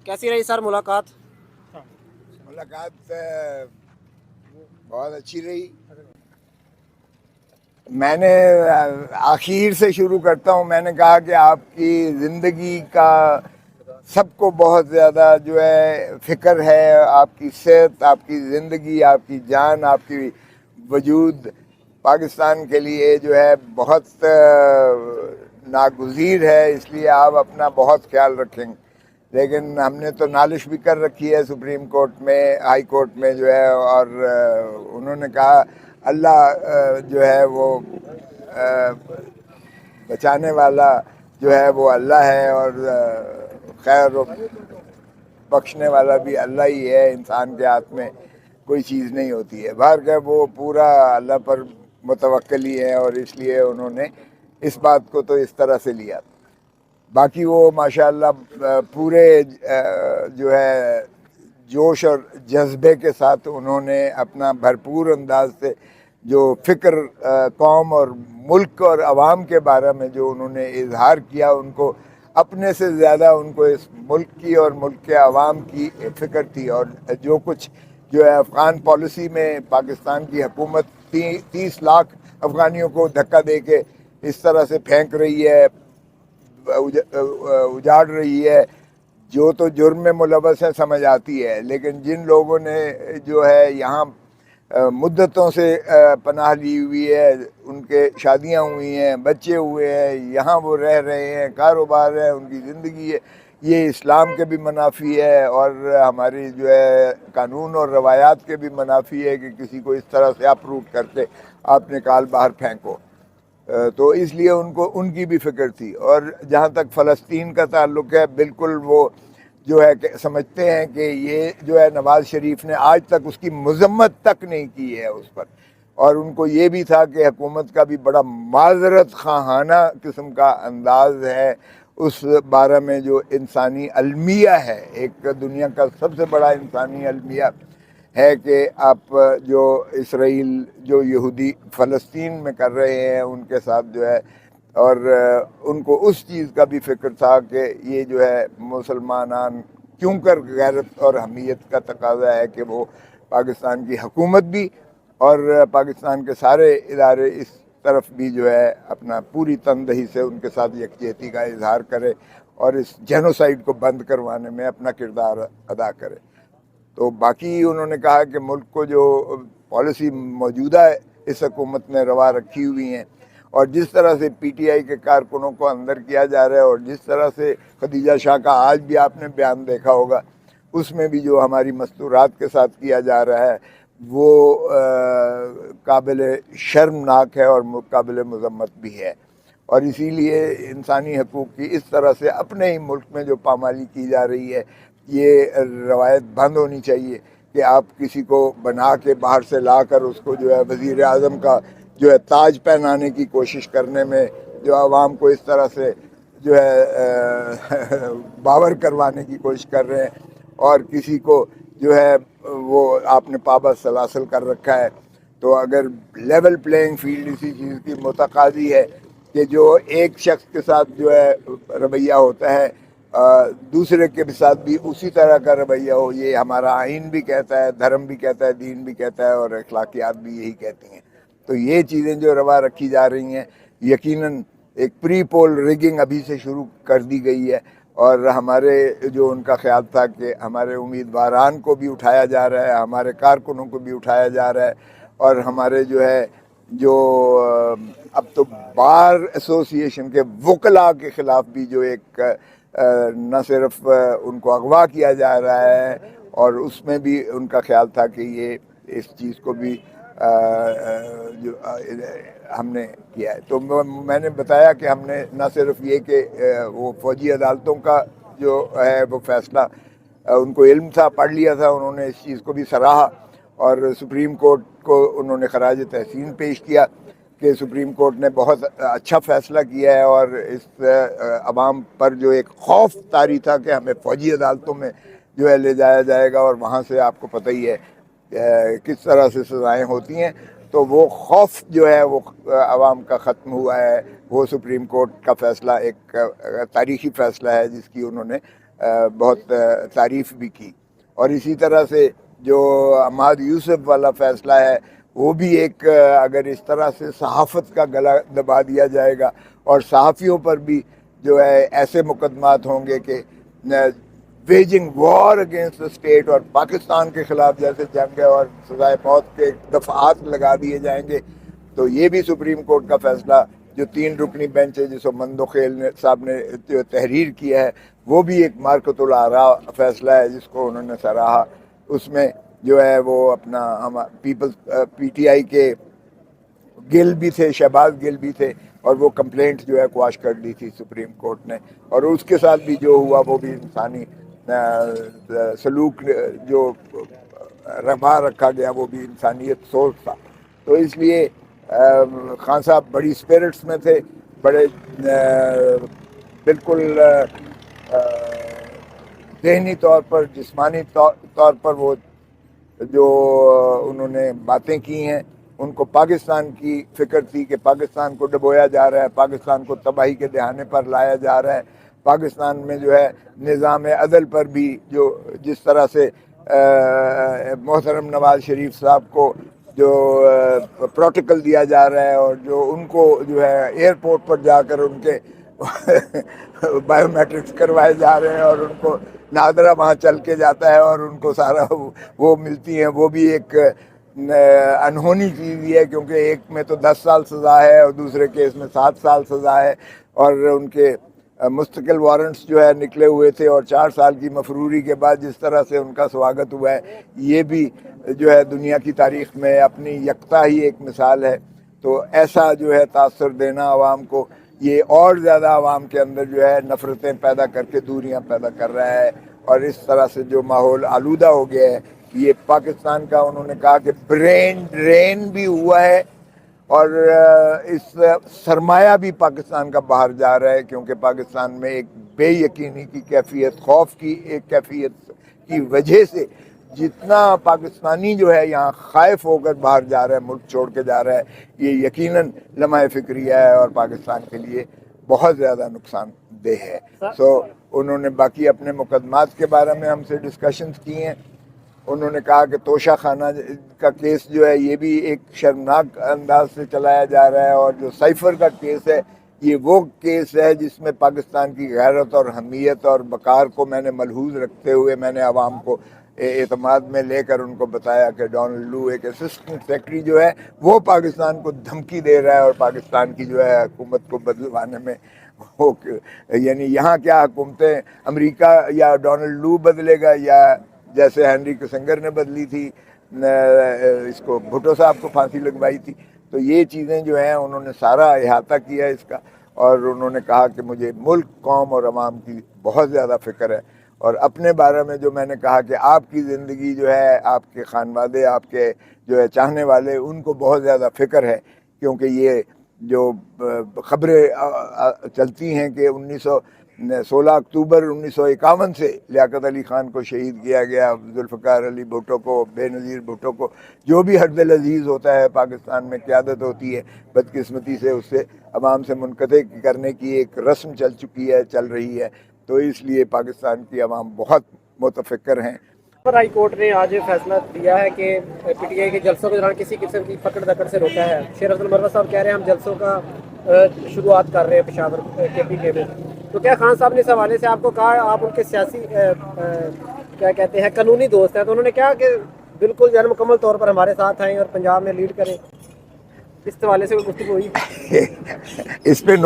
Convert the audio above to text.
कैसी रही सर मुलाकात? मुलाकात बहुत अच्छी रही। मैंने आखिर से शुरू करता हूँ। मैंने कहा कि आपकी ज़िंदगी का सबको बहुत ज़्यादा जो है फ़िक्र है, आपकी सेहत, आपकी ज़िंदगी, आपकी जान, आपकी वजूद पाकिस्तान के लिए जो है बहुत नागुज़ीर है, इसलिए आप अपना बहुत ख्याल रखेंगे। लेकिन हमने तो नालिश भी कर रखी है सुप्रीम कोर्ट में, हाई कोर्ट में जो है, और उन्होंने कहा अल्लाह जो है वो बचाने वाला जो है वो अल्लाह है, और खैर बख्शने वाला भी अल्लाह ही है। इंसान के हाथ में कोई चीज़ नहीं होती है। बाहर का वो पूरा अल्लाह पर मुतवक्किल ही है, और इसलिए उन्होंने इस बात को तो इस तरह से लिया। बाकी वो माशाअल्लाह पूरे जो है जोश और जज्बे के साथ उन्होंने अपना भरपूर अंदाज से जो फ़िक्र कौम और मुल्क और आवाम के बारे में जो उन्होंने इजहार किया, उनको अपने से ज़्यादा उनको इस मुल्क की और मुल्क के आवाम की फ़िक्र थी। और जो कुछ जो है अफ़गान पॉलिसी में पाकिस्तान की हुकूमत 30 लाख अफ़गानियों को धक्का दे के इस तरह से फेंक रही है, उजाड़ रही है, जो तो जुर्म में मुलवस है समझ आती है। लेकिन जिन लोगों ने जो है यहाँ मुद्दतों से पनाह ली हुई है, उनके शादियाँ हुई हैं, बच्चे हुए हैं, यहाँ वो रह रहे हैं, कारोबार है, उनकी ज़िंदगी है, ये इस्लाम के भी मुनाफी है और हमारी जो है कानून और रवायात के भी मुनाफी है कि किसी को इस तरह से अप्रूव करके आप निकाल बाहर फेंको। तो इसलिए उनको उनकी भी फ़िक्र थी। और जहाँ तक फ़लस्तीन का ताल्लुक़ है, बिल्कुल वो जो है समझते हैं कि ये जो है नवाज़ शरीफ ने आज तक उसकी मज़म्मत तक नहीं की है उस पर। और उनको ये भी था कि हुकूमत का भी बड़ा माज़रत ख़ाहाना किस्म का अंदाज़ है उस बारे में, जो इंसानी अलमिया है, एक दुनिया का सबसे बड़ा इंसानी अलमिया है कि आप जो इसराइल जो यहूदी फ़लस्तीन में कर रहे हैं उनके साथ जो है, और उनको उस चीज़ का भी फ़िक्र था कि ये जो है मुसलमान क्यों कर गैरत और हमीयत का तकाजा है कि वो पाकिस्तान की हुकूमत भी और पाकिस्तान के सारे इदारे इस तरफ भी जो है अपना पूरी तनदही से उनके साथ यकजहती का इजहार करे और इस जेनोसाइड को बंद करवाने में अपना किरदार अदा करे। तो बाकी उन्होंने कहा कि मुल्क को जो पॉलिसी मौजूदा इस हुकूमत ने रवा रखी हुई हैं, और जिस तरह से पीटीआई के कारकुनों को अंदर किया जा रहा है, और जिस तरह से खदीजा शाह का आज भी आपने बयान देखा होगा, उसमें भी जो हमारी मस्तूरात के साथ किया जा रहा है वो काबिल शर्मनाक है और काबिल मज़म्मत भी है। और इसीलिए इंसानी हकूक़ की इस तरह से अपने ही मुल्क में जो पामाली की जा रही है, ये रवायत बंद होनी चाहिए कि आप किसी को बना के बाहर से ला कर उसको जो है वज़ीर आज़म का जो है ताज पहनाने की कोशिश करने में, जो आवाम को इस तरह से जो है बावर करवाने की कोशिश कर रहे हैं, और किसी को जो है वो आपने पाबंद सलासल कर रखा है। तो अगर लेवल प्लेइंग फील्ड इसी चीज़ की मुतकादी है कि जो एक शख्स के साथ जो है रवैया होता है दूसरे के साथ भी उसी तरह का रवैया हो, ये हमारा आइन भी कहता है, धर्म भी कहता है, दीन भी कहता है, और अखलाकियात भी यही कहती हैं। तो ये चीज़ें जो रवा रखी जा रही हैं, यकीनन एक प्री पोल रिगिंग अभी से शुरू कर दी गई है, और हमारे जो उनका ख्याल था कि हमारे उम्मीदवारान को भी उठाया जा रहा है, हमारे कारकुनों को भी उठाया जा रहा है, और हमारे जो है जो अब तो बार एसोसिएशन के वकला के ख़िलाफ़ भी जो एक न सिर्फ उनको अगवा किया जा रहा है, और उसमें भी उनका ख्याल था कि ये इस चीज़ को भी जो हमने किया है। तो मैंने बताया कि हमने न सिर्फ ये कि वो फ़ौजी अदालतों का जो है वो फ़ैसला उनको इल्म था, पढ़ लिया था, उन्होंने इस चीज़ को भी सराहा, और सुप्रीम कोर्ट को उन्होंने खराज तहसीन पेश किया कि सुप्रीम कोर्ट ने बहुत अच्छा फ़ैसला किया है, और इस अवाम पर जो एक खौफ तारी था कि हमें फ़ौजी अदालतों में जो है ले जाया जाएगा, और वहाँ से आपको पता ही है किस तरह से सज़ाएँ होती हैं। تو وہ خوف جو ہے وہ عوام کا ختم ہوا ہے. وہ سپریم کورٹ کا فیصلہ ایک تاریخی فیصلہ ہے جس کی انہوں نے بہت تعریف بھی کی. اور اسی طرح سے جو عماد یوسف والا فیصلہ ہے وہ بھی ایک اگر اس طرح سے صحافت کا گلا دبا دیا جائے گا اور صحافیوں پر بھی جو ہے ایسے مقدمات ہوں گے کہ waging war against the state اور پاکستان کے خلاف جیسے جنگ ہے اور سزائے موت کے دفعات لگا دیے جائیں گے, تو یہ بھی سپریم کورٹ کا فیصلہ جو 3 رکنی بینچ ہے جس کو مندوخیل صاحب نے جو تحریر کیا ہے وہ بھی ایک مارکۃ الآراء فیصلہ ہے جس کو انہوں نے سراہا. اس میں جو ہے وہ اپنا پی ٹی آئی کے گل بھی تھے, شہباز گل بھی تھے, اور وہ کمپلینٹ جو ہے قواش کر دی تھی سپریم کورٹ نے. اور اس کے ساتھ بھی جو ہوا وہ بھی انسانی سلوک جو روا رکھا گیا وہ بھی انسانیت سوچ تھا. تو اس لیے خان صاحب بڑی اسپرٹس میں تھے, بڑے بالکل ذہنی طور پر جسمانی طور پر وہ جو انہوں نے باتیں کی ہیں ان کو پاکستان کی فکر تھی کہ پاکستان کو ڈبویا جا رہا ہے, پاکستان کو تباہی کے دہانے پر لایا جا رہا ہے, پاکستان میں جو ہے نظام عدل پر بھی جو جس طرح سے محترم نواز شریف صاحب کو جو پروٹوکول دیا جا رہا ہے اور جو ان کو جو ہے ایئرپورٹ پر جا کر ان کے بائیو میٹرکس کروائے جا رہے ہیں اور ان کو نادرا وہاں چل کے جاتا ہے اور ان کو سارا وہ ملتی ہیں, وہ بھی ایک انہونی چیز ہی ہے کیونکہ ایک میں تو 10 سال سزا ہے اور دوسرے کیس میں 7 سال سزا ہے, اور ان کے مستقل وارنٹس جو ہے نکلے ہوئے تھے اور 4 سال کی مفروری کے بعد جس طرح سے ان کا سواگت ہوا ہے یہ بھی جو ہے دنیا کی تاریخ میں اپنی یکتا ہی ایک مثال ہے. تو ایسا جو ہے تاثر دینا عوام کو, یہ اور زیادہ عوام کے اندر جو ہے نفرتیں پیدا کر کے دوریاں پیدا کر رہا ہے, اور اس طرح سے جو ماحول آلودہ ہو گیا ہے یہ پاکستان کا انہوں نے کہا کہ برین ڈرین بھی ہوا ہے, اور اس سرمایہ بھی پاکستان کا باہر جا رہا ہے کیونکہ پاکستان میں ایک بے یقینی کی کیفیت, خوف کی ایک کیفیت کی وجہ سے جتنا پاکستانی جو ہے یہاں خائف ہو کر باہر جا رہا ہے, ملک چھوڑ کے جا رہا ہے, یہ یقیناً لمحہ فکریہ ہے اور پاکستان کے لیے بہت زیادہ نقصان دہ ہے. انہوں نے باقی اپنے مقدمات کے بارے میں ہم سے ڈسکشنز کی ہیں. انہوں نے کہا کہ توشہ خانہ کا کیس جو ہے یہ بھی ایک شرمناک انداز سے چلایا جا رہا ہے, اور جو سائفر کا کیس ہے یہ وہ کیس ہے جس میں پاکستان کی غیرت اور حمیت اور وقار کو میں نے ملحوظ رکھتے ہوئے میں نے عوام کو اعتماد میں لے کر ان کو بتایا کہ ڈونلڈ لو ایک اسسٹنٹ سیکرٹری جو ہے وہ پاکستان کو دھمکی دے رہا ہے اور پاکستان کی جو ہے حکومت کو بدلوانے میں یعنی یہاں کیا حکومتیں امریکہ یا ڈونلڈ لو بدلے گا یا جیسے ہینری کسنگر نے بدلی تھی اس کو بھٹو صاحب کو پھانسی لگوائی تھی. تو یہ چیزیں جو ہیں انہوں نے سارا احاطہ کیا اس کا, اور انہوں نے کہا کہ مجھے ملک, قوم اور عوام کی بہت زیادہ فکر ہے, اور اپنے بارے میں جو میں نے کہا کہ آپ کی زندگی جو ہے, آپ کے خانوادے, آپ کے جو ہے چاہنے والے, ان کو بہت زیادہ فکر ہے کیونکہ یہ جو خبریں چلتی ہیں کہ 16 اکتوبر 1951 سے لیاقت علی خان کو شہید کیا گیا, ذوالفقار علی بھٹو کو, بے نظیر بھٹو کو, جو بھی حرب العزیز ہوتا ہے پاکستان میں قیادت ہوتی ہے, بدقسمتی سے اس سے عوام سے منقطع کرنے کی ایک رسم چل چکی ہے, چل رہی ہے. تو اس لیے پاکستان کی عوام بہت متفکر ہیں. ہائی کورٹ نے آج فیصلہ دیا ہے کہ پی ٹی آئی کے جلسوں کے دوران کسی قسم کی پکڑ دکڑ سے روکا ہے. شیر افضل مروت صاحب کہہ رہے ہیں ہم جلسوں کا شروعات کر رہے ہیں پشاور کے پی کے میں. تو کیا خان صاحب نے اس حوالے سے آپ کو کہا, آپ ان کے سیاسی کیا کہتے ہیں قانونی دوست ہیں, تو انہوں نے کہا کہ بالکل جو ہے مکمل طور پر ہمارے ساتھ آئیں اور پنجاب میں لیڈ کریں, اس حوالے سے کوئی گفتگو ہوئی؟ اس پہ